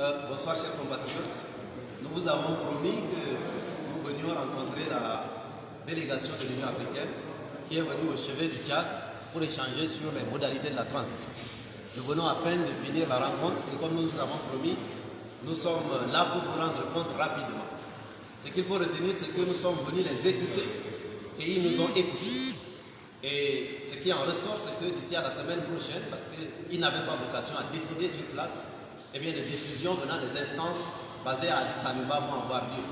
Bonsoir chers compatriotes. Nous vous avons promis que nous venions rencontrer la délégation de l'Union africaine qui est venue au chevet du Tchad pour échanger sur les modalités de la transition. Nous venons à peine de finir la rencontre et comme nous vous avons promis, nous sommes là pour vous rendre compte rapidement. Ce qu'il faut retenir, c'est que nous sommes venus les écouter et ils nous ont écoutés. Et ce qui en ressort, c'est que d'ici à la semaine prochaine, parce qu'ils n'avaient pas vocation à décider sur place, eh bien, les décisions venant des instances basées à Addis Abeba vont avoir lieu.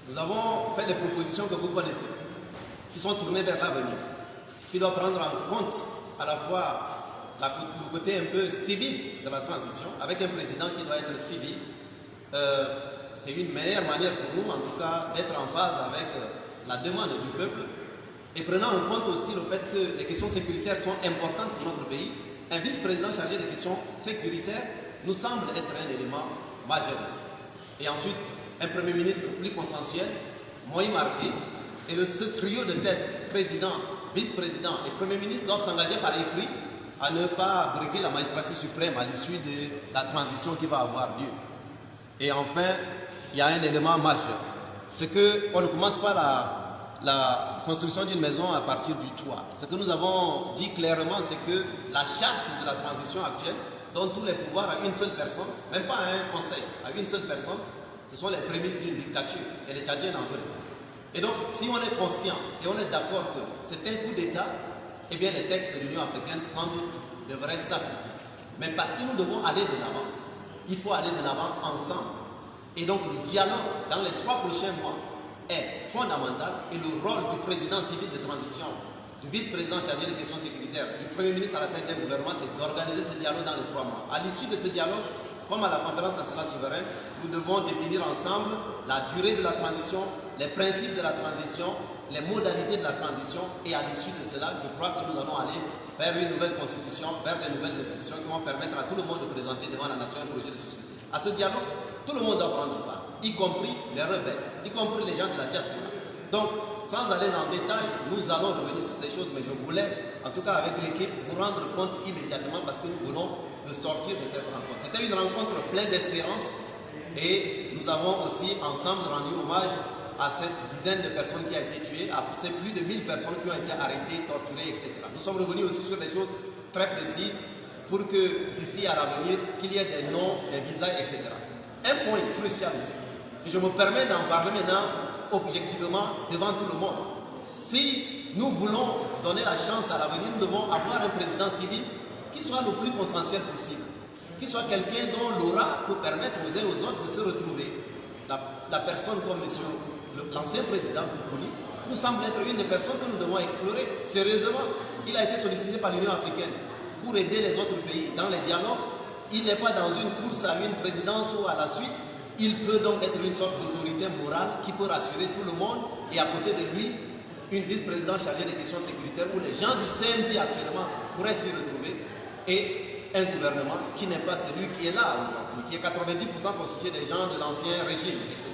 Nous avons fait les propositions que vous connaissez, qui sont tournées vers l'avenir, qui doivent prendre en compte à la fois le côté un peu civil de la transition, avec un président qui doit être civil. C'est une meilleure manière pour nous, en tout cas, d'être en phase avec la demande du peuple, et prenant en compte aussi le fait que les questions sécuritaires sont importantes pour notre pays. Un vice-président chargé des questions sécuritaires nous semble être un élément majeur aussi. Et ensuite, un Premier ministre plus consensuel, moins marqué, et ce trio de tête, président, vice-président et Premier ministre, doivent s'engager par écrit à ne pas briguer la magistrature suprême à l'issue de la transition qui va avoir lieu. Et enfin, il y a un élément majeur. C'est qu'on ne commence pas la construction d'une maison à partir du toit. Ce que nous avons dit clairement, c'est que la charte de la transition actuelle donne tous les pouvoirs à une seule personne, même pas à un conseil, à une seule personne. Ce sont les prémices d'une dictature et les Tchadiens n'en veulent pas. Et donc, si on est conscient et on est d'accord que c'est un coup d'État, eh bien les textes de l'Union africaine sans doute devraient s'appliquer. Mais parce que nous devons aller de l'avant, il faut aller de l'avant ensemble. Et donc le dialogue dans les 3 prochains mois est fondamental et le rôle du président civil de transition, du vice-président chargé des questions sécuritaires, du Premier ministre à la tête d'un gouvernement, c'est d'organiser ce dialogue dans les 3 mois. À l'issue de ce dialogue, comme à la conférence nationale souveraine, nous devons définir ensemble la durée de la transition, les principes de la transition, les modalités de la transition, et à l'issue de cela, je crois que nous allons aller vers une nouvelle constitution, vers les nouvelles institutions qui vont permettre à tout le monde de présenter devant la nation un projet de société. À ce dialogue, tout le monde doit prendre part, y compris les rebelles, y compris les gens de la diaspora. Donc, sans aller en détail, nous allons revenir sur ces choses, mais je voulais, en tout cas avec l'équipe, vous rendre compte immédiatement parce que nous venons de sortir de cette rencontre. C'était une rencontre pleine d'espérance et nous avons aussi ensemble rendu hommage à cette dizaine de personnes qui ont été tuées, à ces plus de 1000 personnes qui ont été arrêtées, torturées, etc. Nous sommes revenus aussi sur des choses très précises pour que d'ici à l'avenir, qu'il y ait des noms, des visas, etc. Un point crucial aussi, et je me permets d'en parler maintenant objectivement devant tout le monde. Si nous voulons donner la chance à l'avenir, nous devons avoir un président civil qui soit le plus consensuel possible, qui soit quelqu'un dont l'aura peut permettre aux uns et aux autres de se retrouver. La personne comme l'ancien président Koukouli nous semble être une des personnes que nous devons explorer sérieusement. Il a été sollicité par l'Union africaine pour aider les autres pays dans les dialogues. Il n'est pas dans une course à une présidence ou à la suite. Il peut donc être une sorte d'autorité morale qui peut rassurer tout le monde. Et à côté de lui, une vice-présidente chargée des questions sécuritaires où les gens du CNP actuellement pourraient s'y retrouver. Et un gouvernement qui n'est pas celui qui est là aujourd'hui, qui est 90% constitué des gens de l'ancien régime, etc.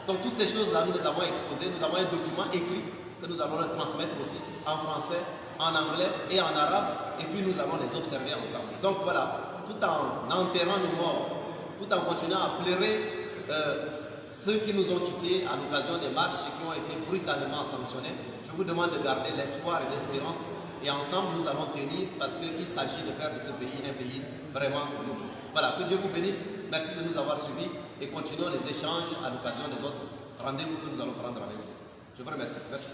Donc toutes ces choses-là, nous les avons exposées. Nous avons un document écrit que nous allons le transmettre aussi en français, en anglais et en arabe. Et puis nous allons les observer ensemble. Donc voilà, tout en enterrant nos morts, tout en continuant à pleurer ceux qui nous ont quittés à l'occasion des marches et qui ont été brutalement sanctionnés, je vous demande de garder l'espoir et l'espérance. Et ensemble, nous allons tenir parce qu'il s'agit de faire de ce pays un pays vraiment nouveau. Voilà, que Dieu vous bénisse. Merci de nous avoir suivis et continuons les échanges à l'occasion des autres rendez-vous que nous allons prendre avec vous. Je vous remercie. Merci.